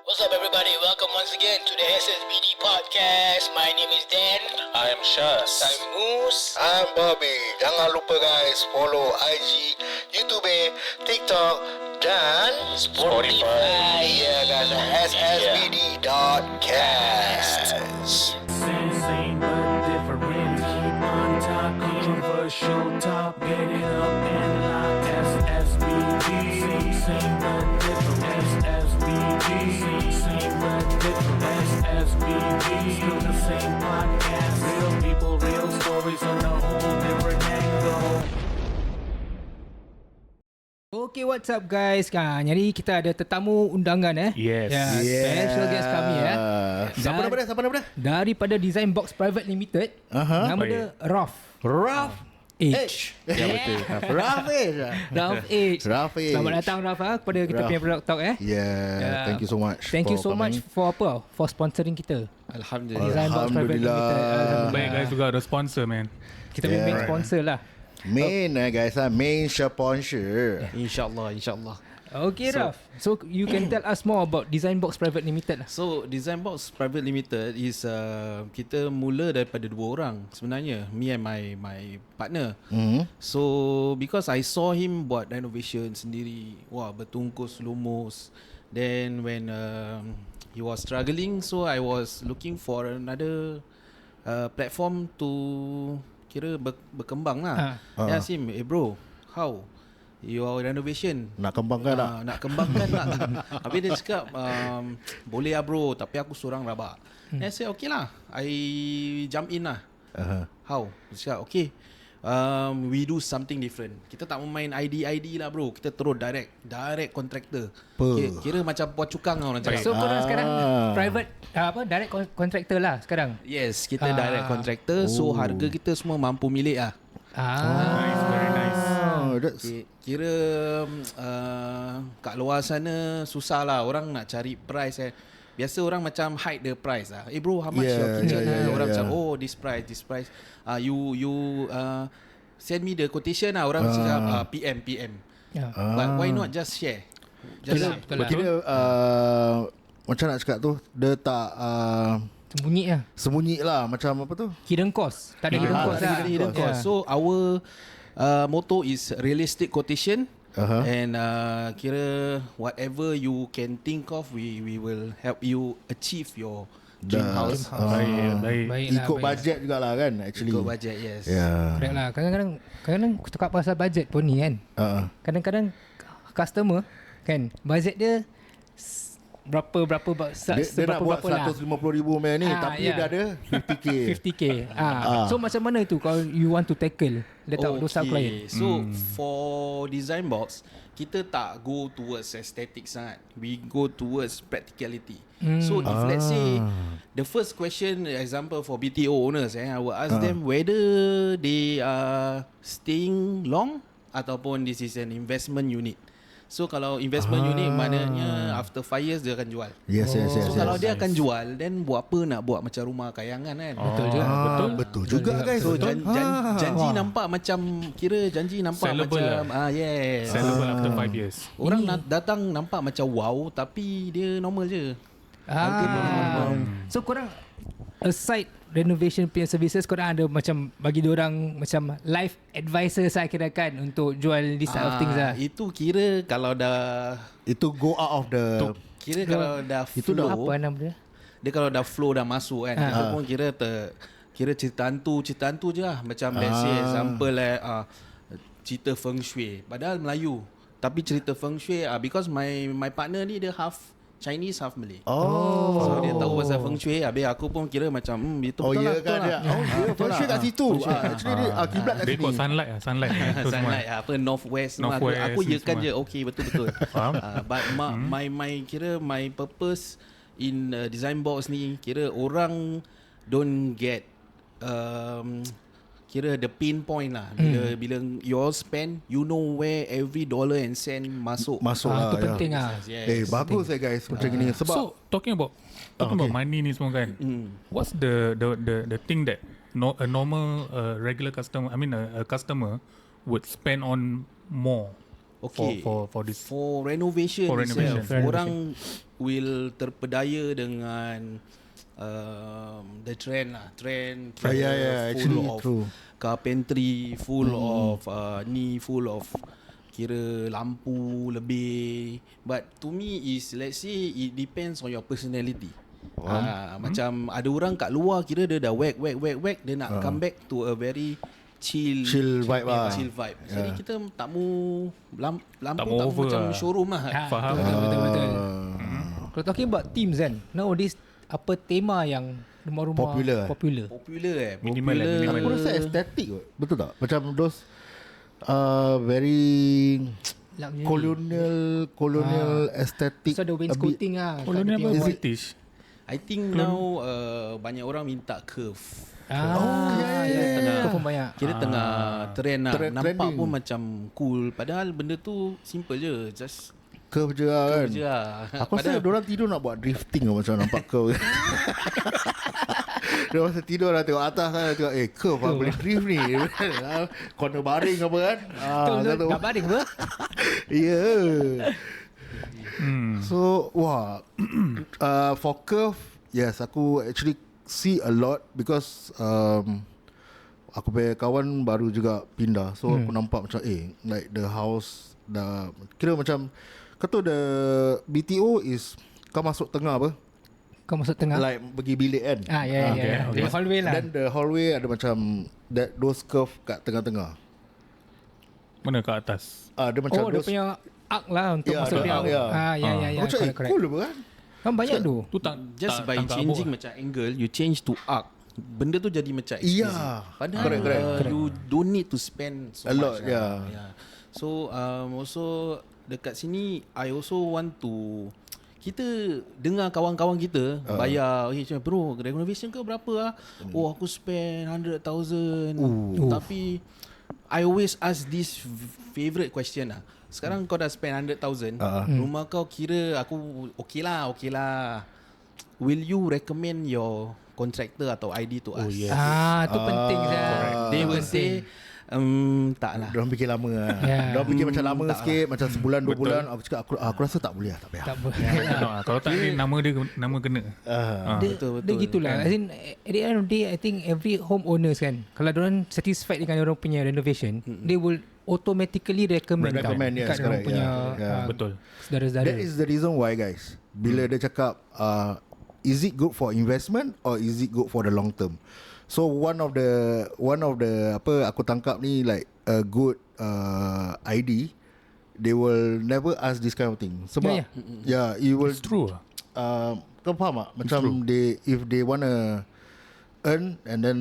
What's up, everybody? Welcome once again to the SSBD podcast. My name is Dan. I am Shaz. I'm Moose. I'm Bobby. Jangan lupa guys, follow IG, YouTube, TikTok dan Spotify. Yeah guys, ssbd.cast. Same but different. Keep on top, controversial talk. Get it up and lock. SSBD. Same but different. SSBD. Same but different. SSBD. Still the same podcast. Real people, real stories on a whole different angle. Okay, what's up guys? Jadi kita ada tetamu undangan Yes. Special guest kami Siapa nama dia? Daripada Design Box Private Limited. Nama dia Raf H. Ya betul. Rafiq. Raf H. Rafiq. Selamat datang Raf kepada kita punya Product Talk Yeah, thank you so much. Thank you for so much coming. for apa? For sponsoring kita. Alhamdulillah. Design Box Private Alhamdulillah. Limited. Baik guys juga ada sponsor man. Kita punya main sponsor lah. Main guys, main sponsor. InsyaAllah. Okay, Raf. So you can tell us more about Design Box Private Limited lah. So Design Box Private Limited is kita mula daripada dua orang sebenarnya, me and my partner. So because I saw him buat renovation sendiri, wah bertungkus lumus. Then when he was struggling, so I was looking for another platform to kira berkembang lah. I asked him, bro, how your renovation? Nak kembangkan tak? Nak kembangkan tak? Habis dia cakap boleh lah bro, tapi aku seorang rabak. Then I said okay lah, I jump in lah. How? Dia cakap okay, we do something different. Kita tak main ID lah bro, kita terus direct contractor. Kira macam puas cukang lah orang cakap. So korang sekarang private direct contractor lah sekarang. Yes, kita direct contractor. So harga kita semua mampu milik lah. Nice, very nice. Kira kat luar sana susah lah orang nak cari price Biasa orang macam hide the price lah. Bro, how much your kitchen? Orang macam this price. You send me the quotation lah. Orang cakap PM. But why not just share? Just Betul lah. Kira macam nak cakap tu, dia tak sembunyi lah macam apa tu? Hidden cost. Tak ada hidden cost lah. hidden cost. So our motto is realistic quotation. And kira whatever you can think of, we will help you achieve your dream house. Baik. Ikut bajet jugalah kan actually. Ikut budget, yes. Correct lah. Kadang-kadang aku cakap pasal budget pun ni kan. Kadang-kadang customer kan, budget dia berapa Dia nak buat 150,000 ni, tapi dia dah ada 50k. So macam mana tu kalau you want to tackle letak dosa client? So for design box, kita tak go towards aesthetic sangat. We go towards practicality. So if let's say the first question, example for BTO owners, I will ask them whether they are staying long ataupun this is an investment unit. So kalau investment unit maknanya after 5 years dia akan jual. Yes. So kalau dia akan jual, then buat apa nak buat macam rumah kayangan kan? Betul je. Betul juga guys. So janji nampak macam janji nampak Sellable macam lah. Sellable after 5 years. Orang datang nampak macam wow, tapi dia normal je. So korang aside renovation punya services, korang ada macam bagi diorang macam life advisor saya kira kan untuk jual this type of things lah. Itu kira kalau dah Itu go out of the kalau dah itu flow, dah Apa nama dia? dia kalau dah flow dah masuk kan, kita pun kira cerita hantu je lah. Macam let's say example cerita feng shui, padahal Melayu tapi cerita feng shui because my partner ni dia half Chinese, half Malay. So dia tahu pasal feng shui. Habis aku pun kira macam itu betul lah. kan dia. Feng shui kat situ. Actually dia kiblat kat Dia sini. ikut sunlight. Sunlight apa northwest semua. Aku yekan je. Okay, betul. But my kira my purpose in design box ni, kira orang don't get kira the pinpoint lah. Bila you all spend, you know where every dollar and cent masuk lah. Itu penting lah. Yes. Bagus guys macam gini. Sebab So talking about money ni semua kan, what's the thing that a normal regular customer, a customer would spend on more Okay. for this? For renovation For itself, renovation. orang will terpedaya dengan the trend lah. Trend actually full of true. carpentry, full of full of kira lampu lebih. But to me is, let's say it depends on your personality. Macam ada orang kat luar kira dia dah whack, dia nak come back to a very chill vibe lah. Chill vibe. Jadi kita tak mau lampu tak over macam lah. showroom lah. Faham. Betul. Kalau talking about themes kan, nowadays apa tema yang rumah-rumah popular? Minimal. Aku rasa estetik kot. Betul tak? Macam those very colonial aesthetic. So the wainscoting lah. Colonial kat tepi British. I think now banyak orang minta curve. Kau pun banyak. Kira tengah trend lah. Nampak trending. pun macam cool. Padahal benda tu simple je. Just Curve je lah kan. curve je lah. Aku rasa diorang tidur nak buat drifting macam nampak curve. Dia masa tidur lah tengok atas kan, tengok curve lah boleh drift ni. Corner baring apa kan. Betul. Nak baring apa? Ya. So for curve, yes, aku actually see a lot because aku punya kawan baru juga pindah. So aku nampak macam like the house dah kira macam kata the BTO is kau masuk tengah apa? Kau masuk tengah. Like pergi bilik kan. Ya. The hallway lah. Then the hallway ada macam those curve kat tengah-tengah. Mana kat atas? Dia macam Dia punya arc lah untuk masuk dia. Ya. Ya. Macam Correct. cool apa kan? Kan banyak tu. Tu tak Just tak by tangkap changing abuk. macam angle, you change to arc. Benda tu jadi macam exquisite. Padahal Correct. you don't need to spend so A much lot, lah. So also dekat sini I also want to, kita dengar kawan-kawan kita bayar, macam bro renovation ke berapa lah? Oh aku spend 100,000. Tapi I always ask this favourite question lah. Sekarang kau dah spend 100,000, rumah kau kira aku okay lah. Will you recommend your contractor atau ID to us? yes. Tu penting dah. They will say tak lah. Diorang fikir lama lah. Ya. Diorang fikir macam lama tak sikit, macam sebulan 2 bulan. Aku cakap aku rasa tak boleh lah, tak payah. Tak boleh. Kalau tak ni nama kena. Betul. Dia gitulah. As in, at the end of the day, I think every homeowners kan, kalau diorang satisfied dengan diorang punya renovation, they will automatically recommend Yes, kat diorang correct. punya Betul. saudara-saudara. That is the reason why, guys. Bila dia cakap is it good for investment or is it good for the long term? So one of the apa aku tangkap ni, like a good ID, they will never ask this kind of thing. Sebab it will. It's true. Kau faham tak? Macam if they wanna earn and then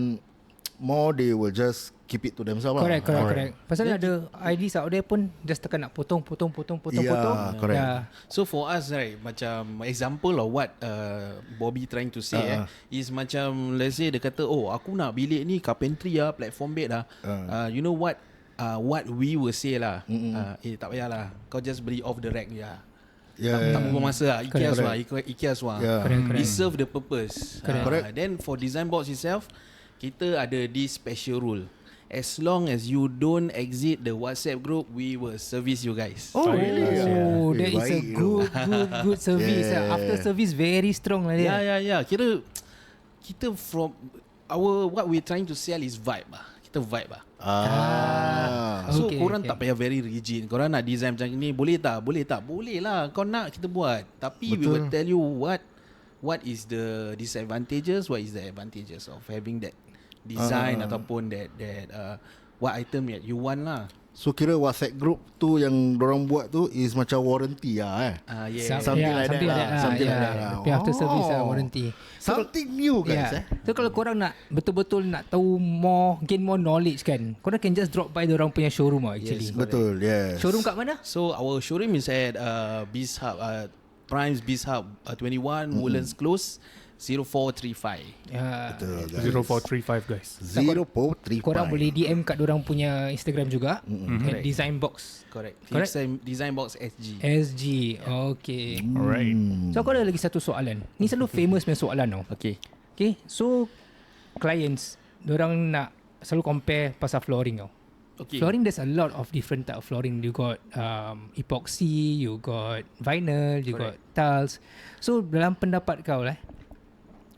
more, they will just keep it to themselves. Correct. Pasal ada IDs out there pun just tekan nak potong. correct. So for us, right, macam example of what Bobby trying to say is macam, let's say dia kata, oh aku nak bilik ni carpentry lah, platform bed lah. You know what we will say lah, tak payahlah, kau just beli off the rack je lah. Tak buang masa lah. IKEA swah. It serve the purpose. Then for design box itself, kita ada this special rule. As long as you don't exit the WhatsApp group, we will service you guys. Oh really? Oh, that is a good service. After service very strong lah dia. Yeah. Kira kita from what we trying to sell is vibe lah. Kita vibe lah. So korang tak payah very rigid. Korang nak design macam ni, boleh tak? Boleh lah. Kau nak, kita buat. Tapi we will tell you what is the disadvantages, what is the advantages of having that design ataupun that what item that you want lah. So kira WhatsApp group tu yang dorang buat tu is macam warranty lah Yeah. Something like that lah. After service warranty. Something new guys. So kalau korang nak betul-betul nak tahu gain more knowledge kan, korang can just drop by dorang punya showroom actually. Betul, yes. Showroom kat mana? So our showroom is at Biz Hub, Prime's Biz Hub 21 Woodlands Close 0435. Betul, guys. 0435 guys. 0435. Korang boleh DM kat dorang punya Instagram juga. Design Box. Correct. Correct. Design Box SG. SG. Okay. Alright. So aku ada lagi satu soalan. Ni selalu famous punya soalan tau. Okay. So clients, dorang nak selalu compare pasal flooring tau. Okay. Flooring, there's a lot of different type of flooring. You got epoxy, you got vinyl, you got tiles. So dalam pendapat kau lah,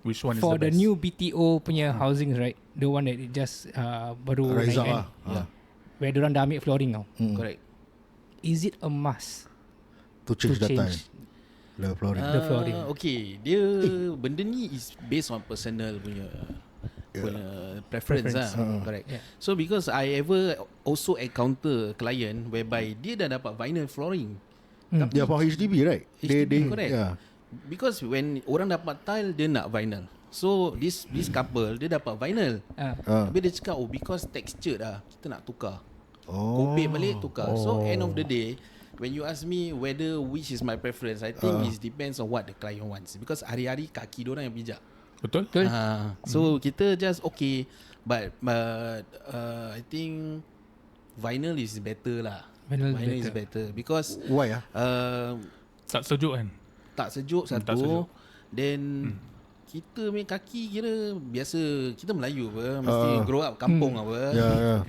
Which one for is the the best? new BTO punya housing, right? The one that it just baru Rise naik up kan, lah. Yeah. where diorang dah ambil flooring tau. Correct. Is it a must To change to that time. change? The flooring. The flooring. Okay, dia benda ni is based on personal punya preference lah. Correct. Yeah. So because I ever also encounter client whereby dia dah dapat vinyl flooring. Yeah, for HDB, right? HDB, correct. Yeah. Because when orang dapat tile, dia nak vinyl. So this couple dia dapat vinyl. Tapi dia cakap because texture dah kita nak tukar. Kopek balik tukar. So end of the day, when you ask me whether which is my preference, I think it depends on what the client wants. Because hari-hari kaki diorang yang pijak. Betul? So kita just okay, but I think vinyl is better lah. Vinyl is better because Why Tak sejuk kan? tak sejuk tak satu, sejuk. then kita punya kaki kira biasa, kita Melayu apa, mesti grow up kampung apa,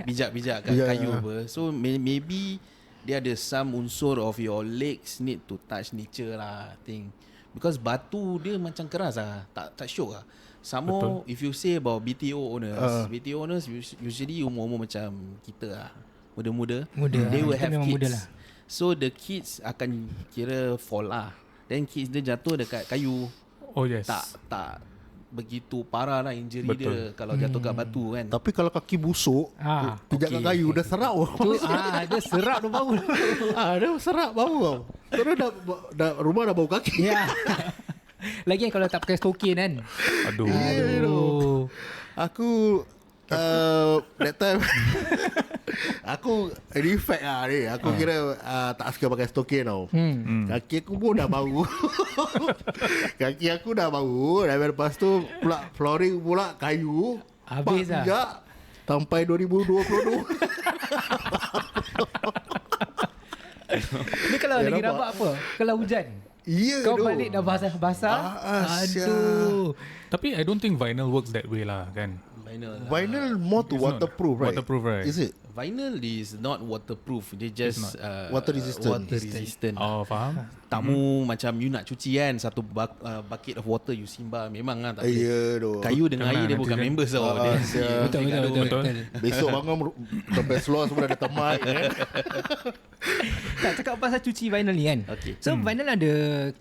bijak-bijak kat kayu apa. So maybe dia ada some unsur of your legs need to touch nature lah, I think. Because batu dia macam keras lah, tak syok lah. Some more if you say about BTO owners usually umur-umur macam kita lah, muda-muda. They will Kita have memang kids. muda lah. So the kids akan kira fall lah. Then kids dia jatuh dekat kayu. Oh yes. Tak begitu parah lah injury Betul. dia kalau jatuh kat batu kan. Tapi kalau kaki busuk, pijak kat kayu dah serap. Dia serap dah bau. Dia serap bau tau. Terus dah rumah dah bau kaki. Ya. Lagi kan kalau tak pakai stokin kan. Aduh. Aku that time aku reflect lah ni. Aku kira tak suka pakai stokin tau. Kaki aku pun dah bau. Kaki aku dah bau. Dan lepas tu pula flooring pula kayu. Habis lah. Pijak sampai 2022. Ni kalau lagi nampak? rabak apa? Kalau hujan. Ya, Kau doh. balik dah basah-basah. Aduh. Tapi I don't think vinyl works that way lah kan. Vinyl more to It's not waterproof, right? waterproof, right? Is it? Vinyl is not waterproof. Dia just Water resistant. Water resistant. Oh, faham? Tamu macam you nak cuci kan, satu bucket of water you simbah, memang kan tak boleh. Ya doh. Kayu dengan Kena air dia nanti bukan kan. members tau. Dia Betul. Besok bangun sampai seluar semua dah ada temat kan? Tak cakap pasal cuci vinyl ni kan. Okay. So vinyl ada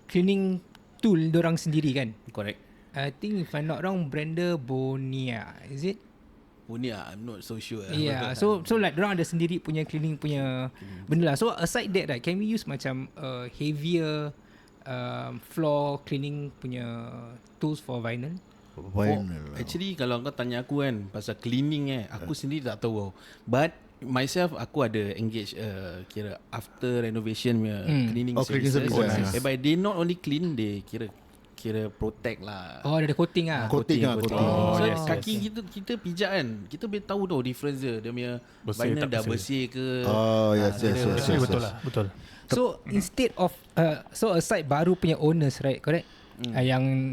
cleaning tool dorang sendiri kan. Correct. I think if I'm not wrong, brand Bonia, is it? Bonia, I'm not so sure. Yeah. So like dorang ada sendiri punya cleaning punya benda lah. So aside that, right, can we use macam heavier floor cleaning punya tools for vinyl? Vinyl. Actually kalau kau tanya aku kan pasal cleaning aku sendiri tak tahu tau. But myself aku ada engage kira after renovation punya cleaning cleaning services. services. Whereby they not only clean, they kira protect lah. Oh, ada coating ah. Coating. Oh, So yes, kaki kita pijak kan, kita boleh tahu tau difference dia punya Bersih vinyl tak dah bersih. bersih ke. Oh, yes. Actually betul lah. Betul. So instead of so aside baru punya owners, right, correct? Yang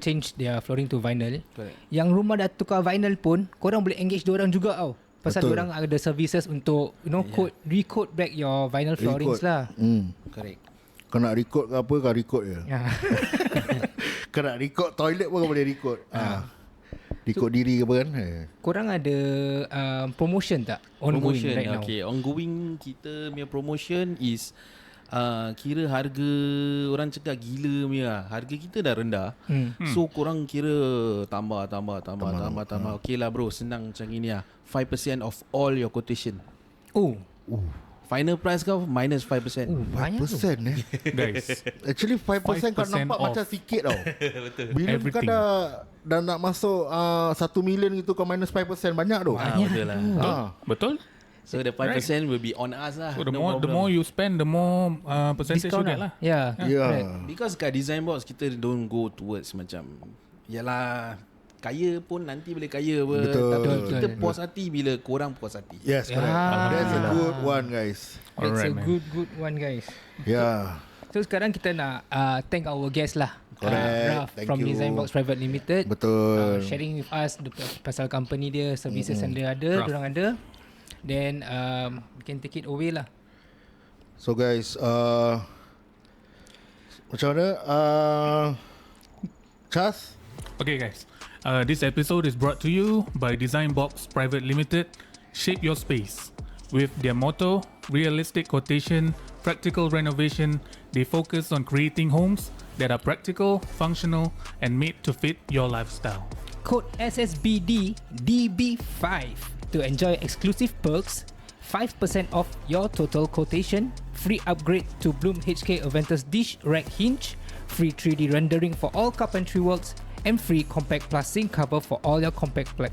change their flooring to vinyl. Correct. Yang rumah dah tukar vinyl pun, korang boleh engage diorang juga tau. Pasal Betul. diorang ada services untuk recoat back your vinyl floorings lah. Correct. Kau nak record ke apa, kau record je. Kau nak record toilet pun kau boleh record. Record diri ke apa kan. Korang ada promotion tak? Ongoing Promotion right now. okay. Ongoing kita punya promotion is kira harga orang cakap gila punya lah. Harga kita dah rendah. So korang kira tambah. Okay lah bro, senang macam ni lah. 5% of all your quotation. Oh, Final price kau minus 5%. banyak tu. 5% Guys, Actually 5% kau 5% nampak off. macam sikit tau. Bila kau Everything. dah nak masuk 1 million gitu, kau minus 5% banyak tu. Betul lah. betul? So the 5% will be on us lah. So the No more problem. you spend, the more percentage you Discount get lah. Yeah. Yeah. Because kat design box kita don't go towards macam yalah kaya pun nanti boleh kaya apa. Betul. Tapi Betul. kita puas hati bila korang puas hati. Yes, correct. That's a good one, guys. That's Alright, a man. good one, guys. Yeah. So sekarang kita nak thank our guest lah. Correct. Raf Thank from you. Design Box Private Limited. Betul. Sharing with us pasal company dia, services yang dia ada, diorang ada. Then we can take it away lah. So guys, macam mana? Chas? Okay, guys. This episode is brought to you by Design Box Private Limited. Shape your space. With their motto, realistic quotation, practical renovation, they focus on creating homes that are practical, functional, and made to fit your lifestyle. Code SSBD DB5 to enjoy exclusive perks, 5% off your total quotation, free upgrade to Bloom HK Aventus dish rack hinge, free 3D rendering for all carpentry works, and free Compact Plus sink cover for all your Compact Plus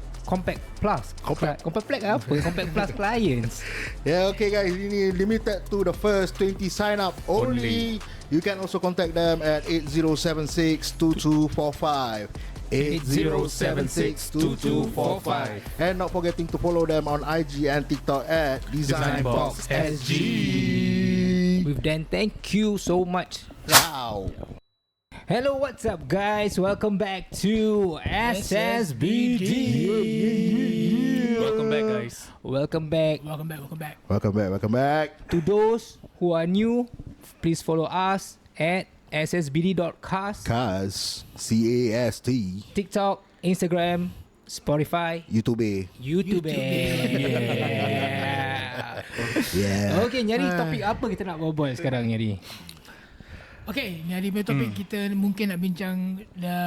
clients. Yeah, okay guys, ini limited to the first 20 sign up only. You can also contact them at 8076-2245. 8076-2245. And not forgetting to follow them on IG and TikTok at DesignBoxSG. With then, thank you so much. Wow. Hello, what's up guys? Welcome back to SSBD. Welcome back, guys. Welcome back. Welcome back. To those who are new, please follow us at ssbd.cast, Cast, CAST, TikTok, Instagram, Spotify, YouTube. Yeah. Okay, Nyari, topik apa kita nak berbual sekarang, Nyari? Okay, ni hari punya topik kita mungkin nak bincang the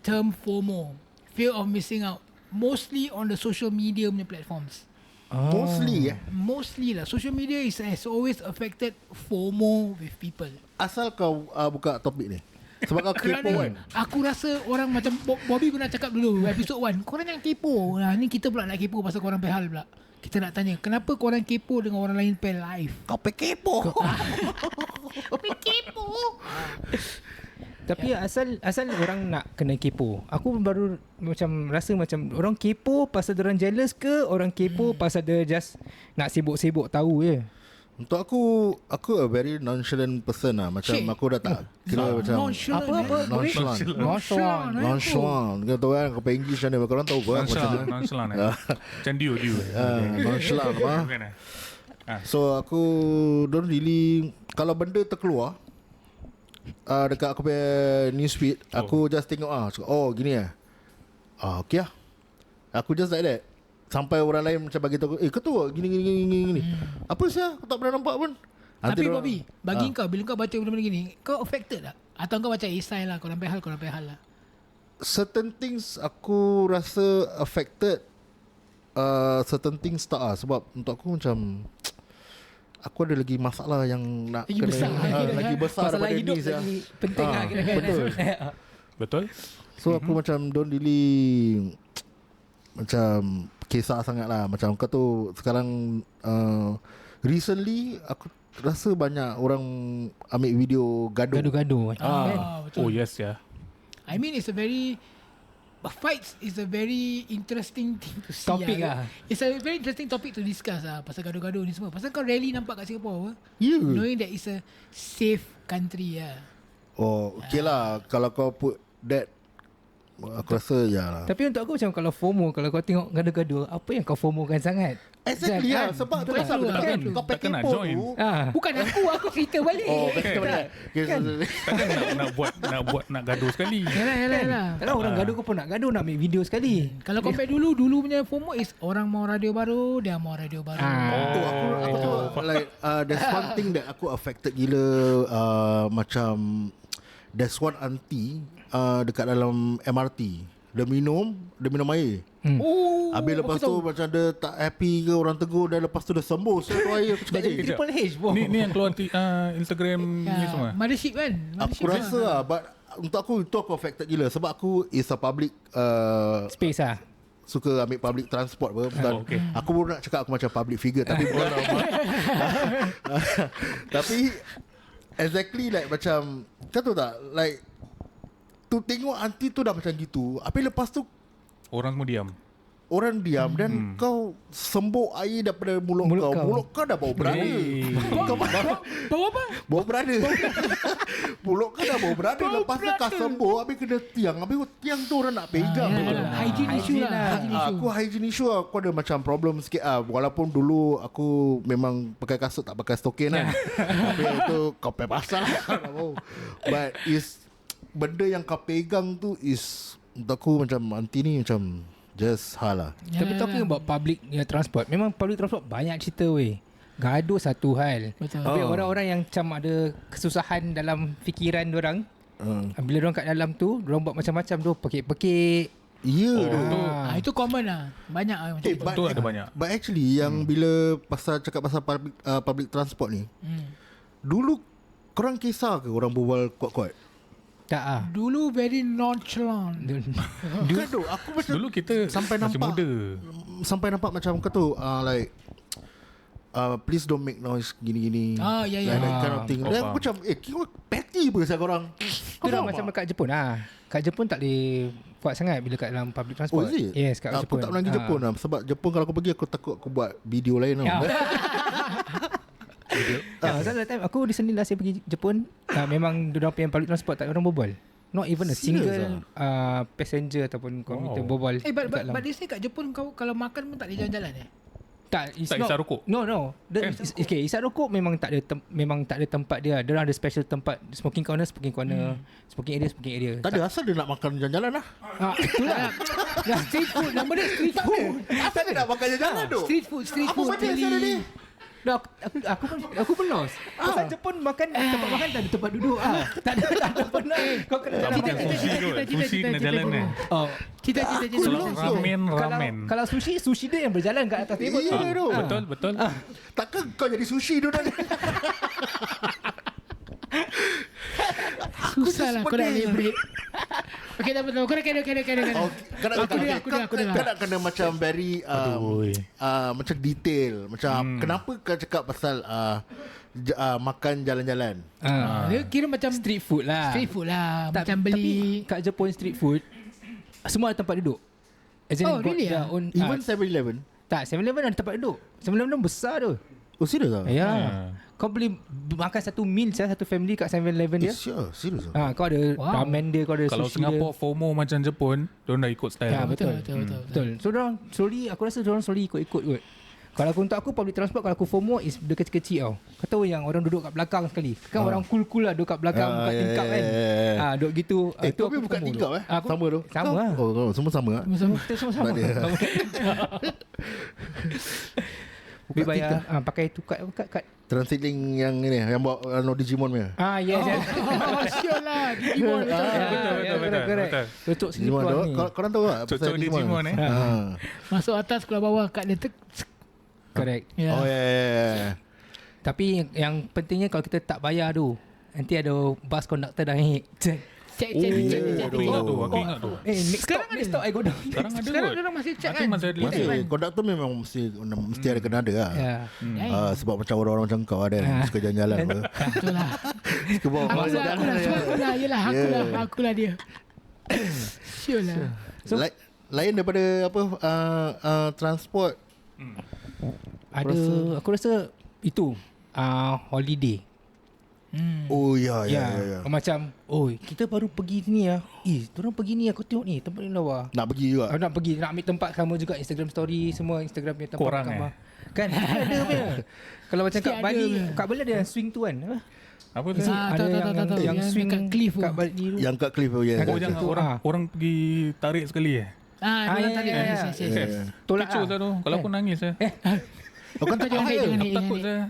term FOMO, fear of missing out, mostly on the social media punya platforms. Mostly lah, social media has always affected FOMO with people. Asal kau buka topik ni? Sebab kau kepo kan? Aku rasa orang macam Bobby pernah cakap dulu episode 1, korang yang kepo. Ni kita pula nak kepo pasal korang pehal pula. Kita nak tanya, kenapa korang kepo dengan orang lain pay live? Kau kepo. Tapi asal orang nak kena kepo. Aku baru macam rasa macam orang kepo pasal orang jealous ke, orang kepo pasal dia just nak sibuk-sibuk tahu je. Untuk aku a very nonchalant person lah. Macam aku dah tak kira macam nonchalant. Kau tahu kan, kau pakai English ni, korang tahu kan Nonchalant. Macam dia. Nonchalant lah. So aku don't really, kalau benda terkeluar dekat aku punya newsfeed, aku just tengok cakap, gini okay lah. Aku just like that. Sampai orang lain macam bagi tahu, kau tahu gini. Apa sih? Aku tak pernah nampak pun. Tapi Bobby, bagi kau, bila kau baca benda-benda gini, kau affected tak? Atau kau baca isai lah, korang pehal lah? Certain things aku rasa affected, certain things tak lah. Sebab untuk aku macam, aku ada lagi masalah yang nak lagi besar, lagi besar masalah daripada hidup ni. lagi penting lah kira-kira. Betul? So aku macam don't really macam kisah sangat lah. Macam kau tu sekarang recently aku rasa banyak orang ambil video gaduh. Gaduh-gaduh. Oh yes, yeah. I mean, fights is a very interesting thing to see. Topik lah. It's a very interesting topic to discuss pasal gaduh-gaduh ni semua. Pasal kau rarely nampak kat Singapore Yeah. knowing that it's a safe country Oh, okay lah. Kalau kau put that, aku rasa ya lah. Tapi untuk aku macam kalau FOMO, kalau kau tengok gaduh-gaduh, apa yang kau FOMO-kan sangat? Exactly lah. Sebab tu pasal kan? kau pakai Takkan nak kepo join. tu. Bukan aku cerita balik. Betul balik. Takkan nak gaduh sekali. Yalah. Kalau orang gaduh, kau pun nak gaduh, nak make video sekali. Kalau compare dulu punya FOMO is orang mau radio baru, dia mau radio baru. Aku tu like there's one thing that aku affected gila, macam there's one auntie dekat dalam MRT. Dia minum air. Habis lepas tu macam dia tak happy ke, orang tegur, dan lepas tu dia sembuh. So tu air aku cakap, Triple H pun. Ni yang keluar Instagram ni semua. Mothership kan? aku rasa lah, but untuk aku itu aku affected gila. Sebab aku is a public Space lah. suka ambil public transport pun. Okay. Aku pun nak cakap aku macam public figure, tapi bukan lah. Tapi exactly like macam, kau tahu tak, like tu tengok auntie tu dah macam gitu. Habis lepas tu Orang semua diam. orang diam dan kau sembuk air daripada mulut kau. Mulut kau dah bau berada. Bawa apa? Bau berada. Mulut kau dah Yelah baru berada. Lepas tu kasembur, habis kena tiang. Habis tiang tu orang nak pegang. Hygiene issue lah. Hygiene issue. Aku hygiene issue. Aku ada macam problem sikit walaupun dulu aku memang pakai kasut tak pakai stokin kan. Tapi itu kau pakai pasal lah. But benda yang kau pegang tu is, untuk aku macam anti ni macam just hal lah. Tapi talking about public transport, memang public transport banyak cerita weh. Gaduh satu hal. Betul. Tapi orang-orang yang macam ada kesusahan dalam fikiran diorang, bila diorang kat dalam tu, diorang buat macam-macam tu, pekik-pekik. Ya. Itu common lah. Banyak lah macam tu. Betul ada banyak. But actually yang bila cakap pasal public transport ni, dulu korang kisah ke orang berbual kuat-kuat? Tak ah. Dulu very nonchalant. Kan tu aku macam Dulu kita sampai masih nampak muda. Sampai nampak macam kau tu like please don't make noise gini-gini. Ya. Like that kind of thing. Faham. Dan aku macam kira petty pun saya korang. Itu dah macam kat Jepun Kat Jepun tak boleh kuat sangat bila kat dalam public transport. Oh is it? Yes, kat Aku Jepun. tak pernah pergi Jepun lah. Sebab Jepun kalau aku pergi aku takut aku buat video lain tau. So that time aku recently saya pergi Jepun, memang diorang punya public transport tak ada orang berbual. Not even a Serious single passenger ataupun komuter berbual. But dekat dalam. they say kat Jepun kau kalau makan pun tak boleh jalan-jalan Tak, it's Tak not, isap rokok? No. Okay, isap rokok memang tak ada tempat dia. Dia ada special tempat, smoking corner, smoking area. Tak ada, asal dia nak makan jalan-jalan lah. Itulah. Street food. Nama dia street food. Asal dia nak makan jalan-jalan tu? Street food. Apa benda asal dia ni? Aku pun lost. Pasal Jepun makan tempat makan tak ada tempat duduk. Tak ada pernah. Kau kena Tak makan sushi kot. Sushi kena jalan kan. Cita. Kalau ramen. Kalau sushi dia yang berjalan kat atas table. Iya tu. Betul. Takkan kau jadi sushi tu dah. Susah lah kau nak elaborate. Okay, tak apa. Kau dah kena. Aku dah. Kena macam very macam detail. Macam kenapa kau cakap pasal makan jalan-jalan? Dia kira macam Street food lah. Macam beli. Tapi kat Jepun street food semua ada tempat duduk. As in, Oh, got really their ah? own, Even 7-Eleven? tak, 7-Eleven ada tempat duduk. 7-Eleven besar tu. Oh serius lah? Ya. Kau boleh makan satu meal satu family kat 7-Eleven dia. Sure, serius lah. Kau ada ramen dia, kau ada Kalau sushi Singapore FOMO macam Jepun, diorang dah ikut style. dia. Betul. So diorang slowly, aku rasa diorang slowly ikut kot. Kalau untuk aku public transport, kalau aku FOMO is benda kecil-kecil tau. Kau tahu yang orang duduk kat belakang sekali. Kan orang cool lah duduk kat belakang kat tingkap kan. Duduk gitu. Tu tapi bukan tingkap sama tu. Sama lah. Oh, semua sama. Kita semua sama. Lebih bayar pakai tu kad Transit link yang ni yang buat Digimon punya. yes. Sure lah. Digimon. Correct. Tutup sini Digimon keluar tu. ni. Korang tahu tak Cocok Digimon Masuk atas keluar bawah kad dia Correct. Oh yeah. Tapi yang pentingnya kalau kita tak bayar tu, nanti ada bus conductor dah naik. Cek. Aku ingat tu. Next stop I go down. Sekarang ada Sekarang kot. dia orang masih check Nanti kan. masih ada lagi. Konduktor memang mesti ada kena ada lah. Ya. Sebab macam orang-orang macam kau ada suka jalan-jalan apa. Betul lah. Suka bawa orang jalan. Akulah dia. Sure lah. Lain daripada apa transport. Aku rasa itu holiday. Oh ya. Macam kita baru pergi ni diorang pergi ni, aku tengok ni tempat ni lawa. Nak pergi juga. Aku nak pergi, nak ambil tempat sama juga Instagram story, semua Instagram punya tempat Korang gambar. Kan ada punya. Kalau macam kat Bali ada yang swing tu kan. Apa tu? Ada tahu. yang Yang swing kat cliff tu. kat Bali tu. Yang kat cliff ya. Oh jangan orang pergi tarik sekali Dia tadi. Tolak Kecoh saya tu. Kalau aku nangis Kau kan tak Jangan jahil. jangan Aku takut saya.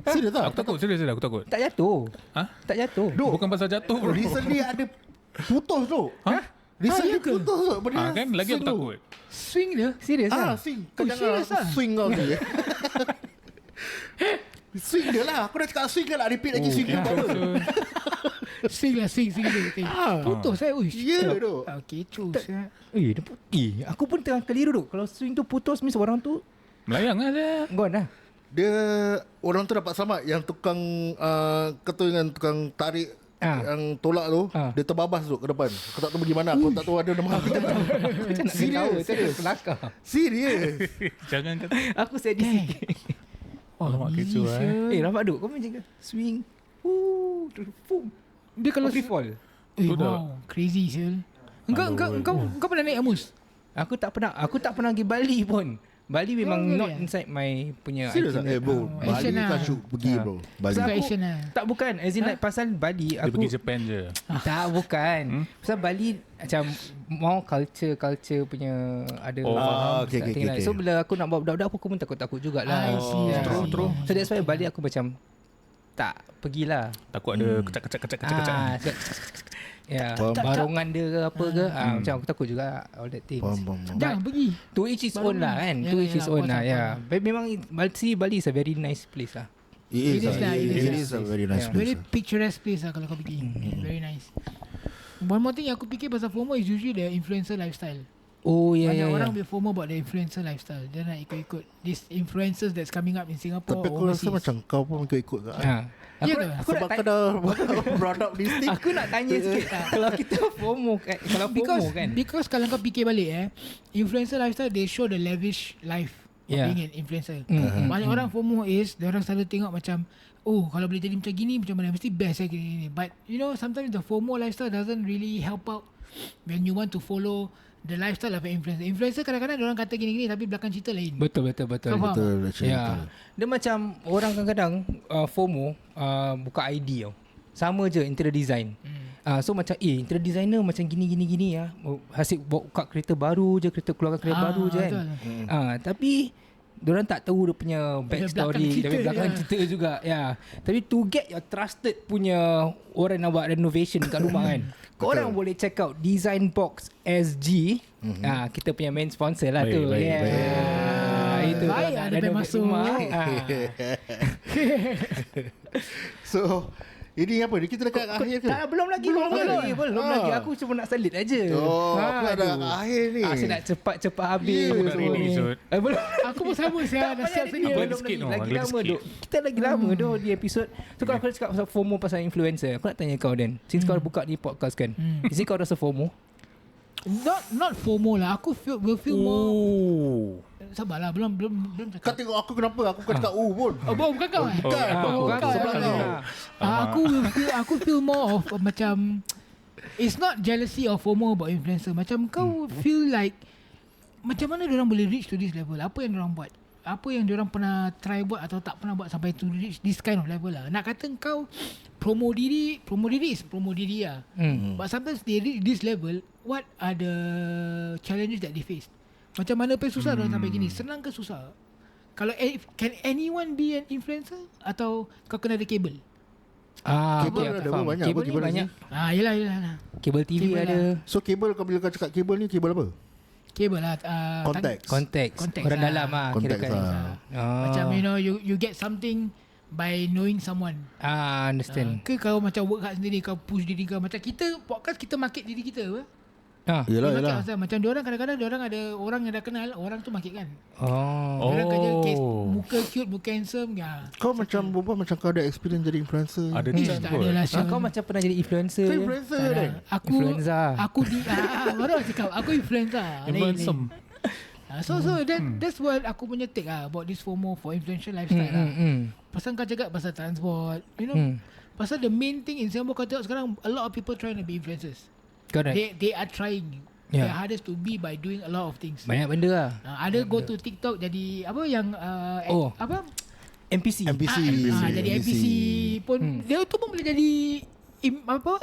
Serius tak? Aku takut serius aku takut. Tak jatuh. Ha? Tak jatuh. Bukan pasal jatuh bro. Recently ada putus tu. Recently putus tu. Kan lagi aku takut. Swing dia. Serius lah. Swing. Oh, serious lah? Swing kau tu. Swing dia lah. Aku dah cakap swing kan nak repeat lagi swing dia. Swing dia. Putus saya. Ya tu. Kecoh. Aku pun tengah keliru tu. Kalau swing tu putus means orang tu Melayang lah dia. gone lah. Dia orang tu dapat selamat. Yang tukang ketua dengan tukang tarik yang tolak tu, dia terbabas tu ke depan. Aku tak tahu pergi mana. Aku tak tahu ada nama aku. Macam nak ketawa. Serius kelakar. Serius. Jangan kata. Aku sedih sikit. Alamak kecoh Nampak duk kau macam swing. Terus boom. Dia kalau free fall. wow, crazy sel. Engkau pernah naik Amus? Aku tak pernah pergi Bali pun. Bali memang Oh, not really? inside my punya Serius lah? Bro, Bali action lah. kan syuk pergi bro. Bali. Bukan aku- action lah. Tak bukan, as in like pasal Bali Dia aku pergi Japan je. tak bukan. Pasal Bali macam more culture punya ada. Oh, faham. Okay, okay, something okay, like. So bila aku nak bawa budak-budak aku pun takut jugalah. I see, I see. True. So that's why Bali aku macam tak pergilah. Takut ada kecak-kecak. Ya, Faham. barongan dia ke apa ke. Macam aku takut juga all that things. Faham. Jangan pergi. To each his own lah kan. To each his own lah. Ya. Memang Bali is a very nice place lah. It is lah, it It is is a very nice Yeah. Very place. picturesque place lah kalau kau pergi. Very nice. One more thing yang aku fikir pasal FOMO is usually the influencer lifestyle. Oh ya Banyak ya. orang ambil FOMO about the influencer lifestyle. Dia nak ikut-ikut these influencers that's coming up in Singapore Tapi aku or rasa overseas. macam kau pun ikut-ikut kan. Ha. Ya Aku, ke? aku Sebab nak kau dah brought up this thing. Aku nak tanya sikit kalau kita FOMO kan, kalau FOMO kan. Because kalau kau fikir balik influencer lifestyle they show the lavish life of Yeah. being an influencer. Mm. Banyak orang FOMO is dia orang selalu tengok macam oh kalau boleh jadi macam gini macam mana mesti best gini. But you know sometimes the FOMO lifestyle doesn't really help out when you want to follow the lifestyle of an influencer. Influencer kadang-kadang dia orang kata gini-gini tapi belakang cerita lain. Betul. Kau faham? Betul actually. Ya. Betul. Dia macam orang kadang-kadang FOMO buka ID tau. Sama je interior design. So macam interior designer macam gini ya. Hasil buka kereta baru je, keluarkan kereta baru je kan. Betul. Tapi diorang tak tahu dia punya backstory belakang cerita, dari belakang ya. cerita juga. Ya. Tapi to get your trusted punya orang nak buat renovation kat rumah kan. Korang boleh check out Design Box SG. Kita punya main sponsor lah Baik, tu. baik, Yeah. baik. Itu Baik, nak ada renovate masuk. rumah. So ini apa ni? Kita dekat akhir ke? Tak, belum lagi. Belum lagi. Aku cuma nak selit aja. Oh, aku dah aduh. dekat akhir ni. Saya nak cepat-cepat habis. Aku nak ready, Zul. Belum. Aku pun sama saya dah siap sedia. Lagi sikit lagi, no, lagi lagi lama sikit. duk. Kita lagi lama duk di episod. So kalau aku cakap pasal FOMO pasal influencer, aku nak tanya kau Dan. Since kau buka ni podcast kan. Is it kau rasa FOMO? Not FOMO lah. Aku will feel more. Oh. Sabarlah, belum Kau cakap. tengok aku kenapa? Aku kan cakap pun. Oh, bukan kau eh? Bukan. Bukan Sebelah kau. Aku feel more of macam it's not jealousy or FOMO about influencer. Macam kau feel like macam mana diorang boleh reach to this level? Apa yang diorang buat? Apa yang diorang pernah try buat atau tak pernah buat sampai to reach this kind of level lah. Nak kata kau promo diri is promo diri lah. But sometimes they reach this level, what are the challenges that they face? Macam mana pun susah diorang sampai gini? Senang ke susah? Kalau can anyone be an influencer atau kau kena ada kabel? Kabel okay, ada aku faham. banyak. Kabel Apa ni kabel banyak. Yelah. Kabel TV Kabel ada. So kabel bila kau cakap kabel ni kabel apa? Kabel lah. Konteks. Konteks. Konteks Orang lah. dalam lah. Konteks kirakan. lah. Macam you know you get something by knowing someone. Understand. Ke kau macam work hard sendiri, kau push diri kau. Macam kita podcast kita market diri kita apa? Yelah. Macam diorang kadang-kadang diorang ada orang yang dah kenal, orang tu market kan. Oh. Diorang kerja case, muka cute, muka handsome ya. Kau macam berbual macam kau ada experience jadi influencer. Ada Ish, chance tak kot. ada lah Syam. Kau macam pernah jadi influencer. Kau je? influencer Tak kan? ada. Influenza. Aku di baru aku cakap aku influencer. Influencer. So that's what aku punya take about this FOMO for influential lifestyle lah. Pasal kau cakap pasal transport, you know. Pasal the main thing in Singapore kau tengok sekarang a lot of people trying to be influencers. Correct. They are trying. Yeah. Their hardest to be by doing a lot of things. Banyak benda lah. Ada go to TikTok jadi apa yang apa NPC. jadi NPC pun dia tu pun boleh jadi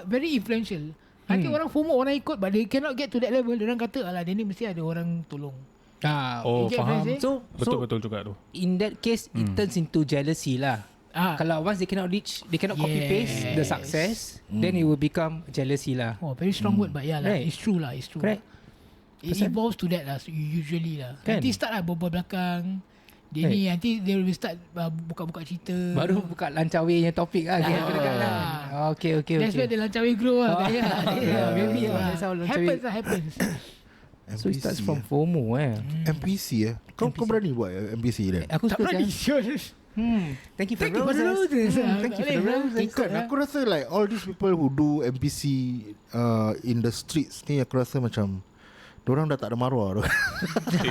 very influential. Nanti orang FOMO orang ikut but they cannot get to that level. Dia orang kata alah dia ni mesti ada orang tolong. Oh, You get what faham. I'm saying? So Betul-betul juga tu. in that case it turns into jealousy lah. Kalau once they cannot reach, they cannot copy paste the success, then it will become jealousy lah. Oh, very strong word but yeah lah, Right. it's true lah, it's true. Correct. It evolves to that lah, usually lah. Kan? Nanti start lah berbual belakang. Dia ni nanti they will start buka-buka cerita. Baru buka lancawi punya topik lah. Kira-kira lah. Okay. That's where the lancawi grow lah. Maybe lah. That's how lancawi. Happens. So it starts from FOMO NPC Kau berani buat NPC dia? Aku Tak suka berani siang. sure. Thank you for Thank you for the roses. roses. Thank you for the roses. Kan aku rasa like all these people who do NPC in the streets ni aku rasa macam Diorang dah tak ada maruah tu.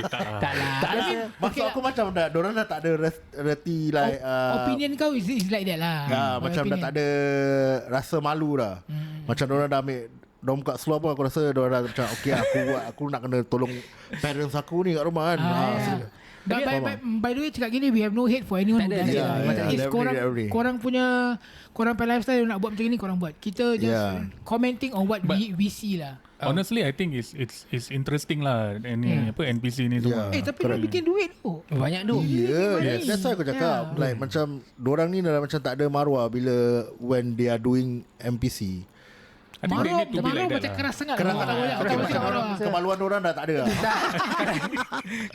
Tak lah. Tak lah. Tak ada. Maksud aku macam diorang dah tak ada reti like Opinion kau is like that lah. macam dah tak ada rasa malu dah. Macam diorang dah ambil diorang buka slow pun aku rasa diorang dah macam okay aku nak kena tolong parents aku ni kat rumah kan. But by the way cakap gini, we have no hate for anyone who Tak ada, does it. yeah, Macam yeah, it's definitely. korang punya lifestyle nak buat macam ni, korang buat. Kita just commenting on what we see lah. Honestly, I think it's interesting lah. Ini apa NPC ni semua. Yeah. Tapi dia bikin duit tu. Banyak tu. Yeah, that's why aku cakap like macam dorang ni dah macam tak ada maruah bila when they are doing NPC. I think they need to be Maruah like that macam lah. keras sangat. Keras Orang tak boleh- sangat. tak boleh cakap Macam maruah. kemaluan dorang dah tak ada lah.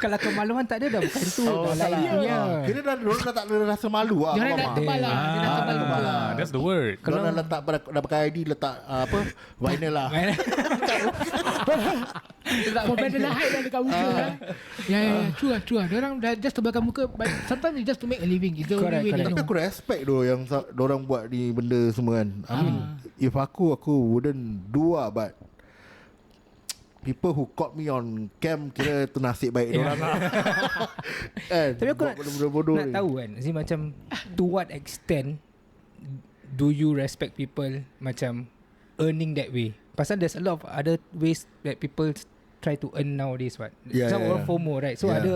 Kalau kemaluan tak ada dah bukan tu. Dah lain. Ya. Kira dah dorang dah tak ada rasa malu lah. Diorang kau dah faham? tebal lah. Dia dah tebal lah. That's the word. Kalau dah letak dah pakai ID letak apa vinyl lah. Berbeza lah height dah dekat muka lah. Ya. True lah. Diorang dah just tebalkan muka. But sometimes it's just to make a living. It's the only way they Tapi know. aku respect doh yang dorang buat ni benda semua kan. I mean if aku wouldn't do lah, but people who caught me on cam kira tu nasib baik dorang lah. Kan? Tapi aku Buat benda-benda bodoh nak ni. tahu kan, Zee, macam to what extent do you respect people macam earning that way? Pasal there's a lot of other ways that people try to earn nowadays, what? Yeah, Some yeah, orang yeah. FOMO, right? So Yeah. ada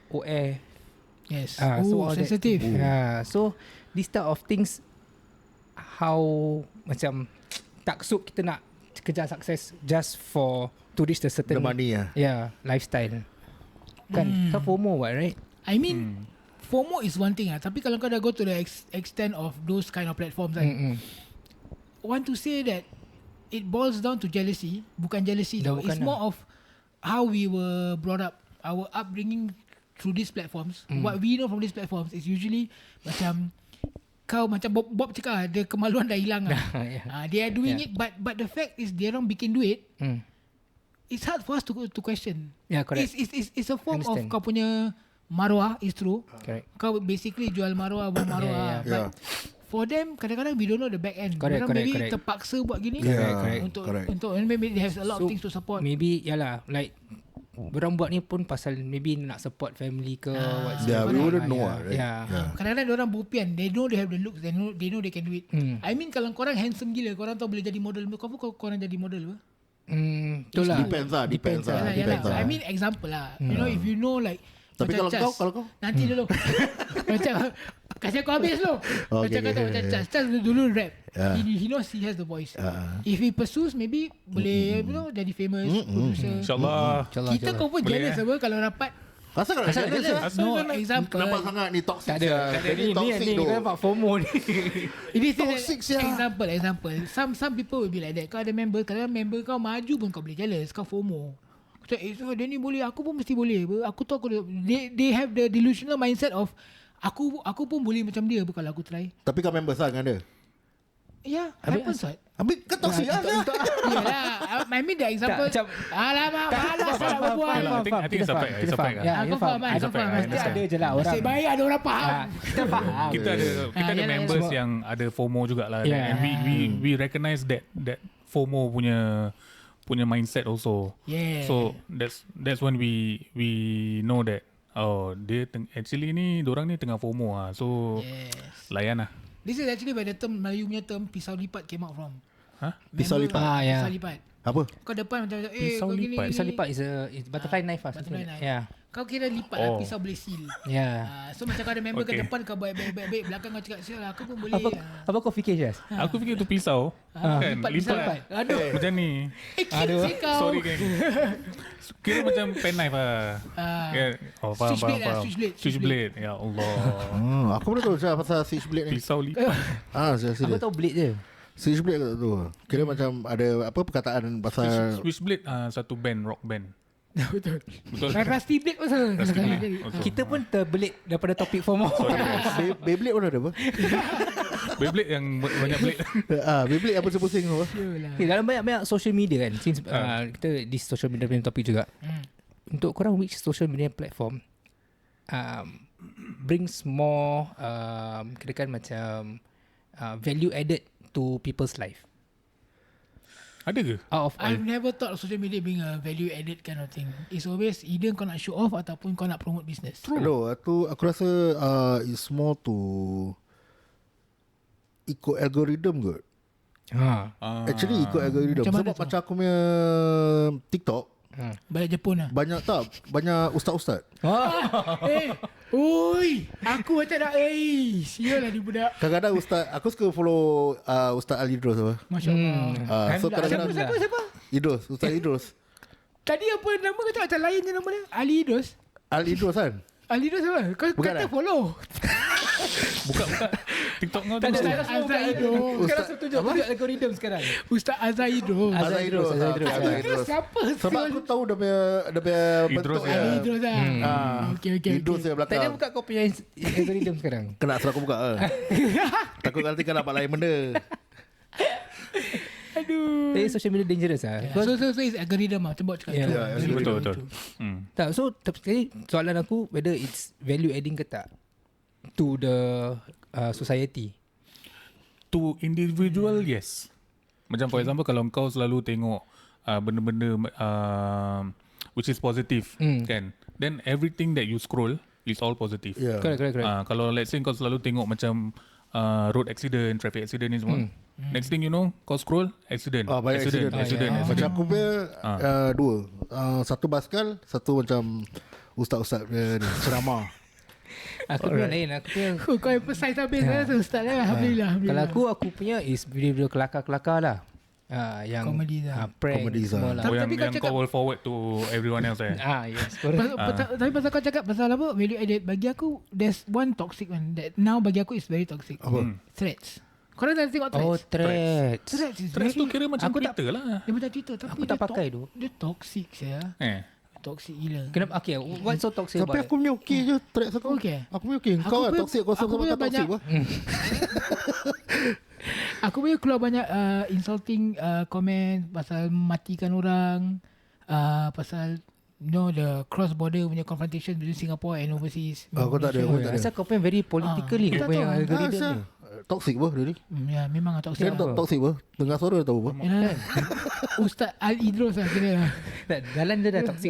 OA. Yes. So all that- sensitive. So this type of things, how macam taksub kita nak kejar sukses just for to reach the certain The money lah. lifestyle. Kan? Kan FOMO, what, right? I mean, FOMO is one thing tapi kalau kau dah go to the extent of those kind of platforms kan, want to say that it boils down to jealousy. Bukan jealousy Dah though. It's bukan more of how we were brought up. Our upbringing through these platforms. What we know from these platforms is usually macam kau macam Bob cakap the kemaluan dah hilang lah. Yeah. They are doing it but the fact is dia orang bikin duit. It's hard for us to question. Yeah, correct. It's a form Understand. of kau punya maruah is true. Correct. Kau basically jual maruah, buang maruah. Yeah, yeah. But for them kadang-kadang we don't know the back end. Correct, Diorang maybe correct. terpaksa buat gini Yeah, correct. untuk maybe they have a lot of things to support. Maybe yalah, like orang buat ni pun pasal maybe nak support family ke Yeah, we wouldn't know yeah, lah, right? yeah. Kadang-kadang diorang bopian. They know they have the looks. They know they can do it. I mean kalau korang handsome gila, korang tahu boleh jadi model. Korang jadi model apa? Itulah. Depends lah. Yalah. I mean example lah. You know if you know like Tapi macam kalau Chas. kau Nanti dulu macam kasih aku habis dulu. Macam kata macam Chas dulu rap. He knows he has the voice. If he pursues maybe boleh jadi famous producer. InsyaAllah. Kita kau pun Boleh, jealous apa kalau dapat. Asal kau nak jealous? No example. Nampak sangat ni toxic. Tak ada. Ni tu. kau nampak FOMO ni. Ini Toxic sia. example. Some people will be like that. Kau ada member, kalau member kau maju pun kau boleh jealous. Kau FOMO. Kau cakap, dia ni boleh, aku pun mesti boleh. Aku tahu they have the delusional mindset of aku pun boleh macam dia kalau aku try. Tapi kau member sah dengan dia. Ya, happens what? Habis kau toxic lah. Yalah, I mean the example. macam- Alamak, malas nak berbual. I think it's a fact. It's a fact. Ya, Aku faham, It's a aku fact. faham. I Mesti understand. ada je lah orang. Nasib baik ada orang faham. Kita faham. Kita ada yalah, members semua. yang ada FOMO jugalah. Yeah. And we recognize that FOMO punya mindset also. Yeah. So that's when we know that dia actually ni dorang ni tengah FOMO ah. So Yes. layan lah. This is actually where the term Melayu punya term pisau lipat came out from. Huh? Pisau Member, lipat? Ya. Pisau lipat. Apa? Kau depan macam Pisau kau gini, lipat. Pisau lipat is butterfly knife lah. butterfly knife. Ya. Kau kira lipat lah pisau boleh seal. Ya. So macam kau ada member Okay. ke depan kau buat baik-baik, belakang kau cakap sial aku pun boleh. Apa kau fikir, Jas? Aku fikir tu pisau kan lipat, pisau lipat. lipat. Aduh. Macam ni. Aduh. Kau. Sorry geng. Kira macam pen knife lah. Yeah. Oh, faham, Switchblade lah, faham. switchblade. Switchblade. Ya Allah. Aku baru tahu macam pasal switchblade ni. Pisau lipat. Serius. Aku tahu blade je. Switchblade aku tak tahu. Kira macam ada apa perkataan pasal Switchblade satu band, rock band. Betul. Betul. Rusty blade pasal. Rusty blade. Okay. Kita pun terbelit daripada topik FOMO. Beyblade pun ada apa? Beyblade yang banyak blade. Beyblade apa pusing tu apa? Okay, dalam banyak-banyak social media kan, since kita di social media punya topik juga. Untuk korang, which social media platform brings more kirakan macam value added to people's life? Ada ke? Out of all. I've never thought of social media being a value added kind of thing. It's always either kau nak show off ataupun kau nak promote business. No, aku rasa it's more to ikut algorithm kot. Actually ikut algorithm. Macam mana Sebab tu? macam aku punya TikTok Balik Jepun lah. banyak ustaz-ustaz. Oi, aku macam nak sial lah ni budak. Kadang-kadang ustaz, aku suka follow Ustaz Ali Idrus apa. Masya Allah. So kadang-kadang Siapa? Idrus, Ustaz Idrus. Tadi apa nama kata macam lain je nama dia? Ali Idrus. Ali Idrus kan? Ali Idrus apa? Kau Bukan kata lah. follow. Buka TikTok kau tu. Tak ada, mesti. tak ada semua Azhar Idrus. Sekarang saya tunjuk algorithm sekarang. Ustaz Azhar Idrus. Azhar Idrus. Azhar Idrus. Azhar Idrus. Siapa? Sebab aku tahu dia punya Idrus bentuk ya. Ali dia. Idrus lah. Okay. Idrus dia Tak ada belakang. buka kau punya algorithm sekarang. Kena suruh aku buka lah. Takut nanti kau dapat lain benda. Aduh. Tapi social media dangerous lah. So it's algorithm lah. Cuba cakap. Yeah. Betul. Tak, so tapi soalan aku whether it's value adding ke tak to the society. To individual, yes. Macam for example, kalau kau selalu tengok benda-benda which is positive, kan? Then everything that you scroll is all positive. Yeah. Correct. Kalau let's say kau selalu tengok macam road accident, traffic accident ni semua. Next thing you know, kau scroll, accident. Banyak accident. Macam aku punya dua. Satu basikal, satu macam ustaz-ustaz punya ni, ceramah. Aku punya lain. Aku punya Kau emphasize habis lah tu Ustaz lah. Alhamdulillah. kalau aku punya is video kelakar-kelakar lah. Yang Comedy lah. prank Comedy semua lah. lah. Oh, yang, Tapi kau yang cakap- kau will forward to everyone else eh. Yes, correct. Tapi pasal kau cakap pasal apa value added, bagi aku there's one toxic one that now bagi aku is very toxic. Apa? Threads. Korang dah tengok Oh, threads? threads. Threads is Threads tu very, kira macam Aku tak- Twitter lah. dia macam Twitter tapi Aku tak dia pakai tu. Dia toxic saya. Toxic gila. Kenapa? Okay, what's so toxic Tapi about aku punya okey je threads aku. Okay. Aku punya okey. Kau lah punya- toxic. Kau aku sama punya kau toxic banyak- apa? Aku punya keluar banyak insulting comment pasal matikan orang, pasal the cross border punya confrontation between Singapore and overseas. Aku tak ada. Oh, Aku tak ada. asal kau punya very politically tak kau punya tahu. algorithm Asal ni. toxic apa dia ni? Ya memang toxic. Dia toxic apa? Dengar suara tahu apa? Ya, Ustaz Al Idrus lah kira lah. Tak, jalan dia dah toxic.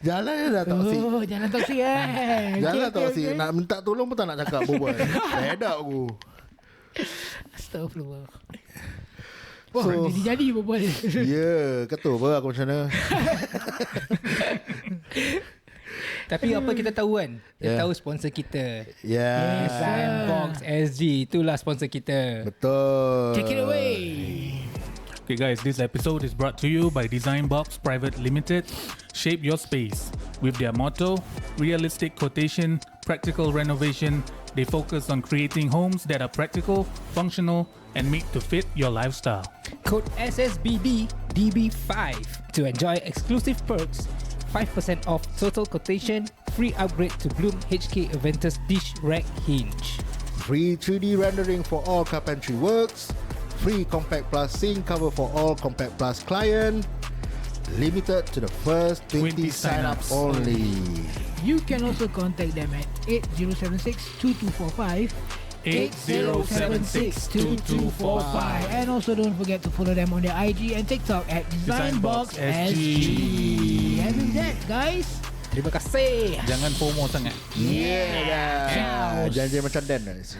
Jalan dia dah toxic. Oh, jangan toxic Jalan Okay, toxic. okay. Nak minta tolong pun tak nak cakap berbual. Fed up aku. Astagfirullah. Wah, jadi berbual. Ya, kata apa aku macam mana? Tapi apa kita tahu kan? Kita Yeah. tahu sponsor kita. Ya. Designbox SG. Itulah sponsor kita. Betul. Take it away. Okay guys, this episode is brought to you by Designbox Private Limited. Shape your space. With their motto, realistic quotation, practical renovation, they focus on creating homes that are practical, functional, and made to fit your lifestyle. Code SSBD DB5 to enjoy exclusive perks. 5% off total quotation, free upgrade to Bloom HK Aventus dish rack hinge. Free 3D rendering for all carpentry works. Free Compact Plus sink cover for all Compact Plus client. Limited to the first 20 sign-ups only. You can also contact them at 8076-2245 8076-2245 and also don't forget to follow them on their IG and TikTok at Designbox SG. And with that guys, Terima kasih. Jangan FOMO sangat. Yeah. Jangan macam Dan guys.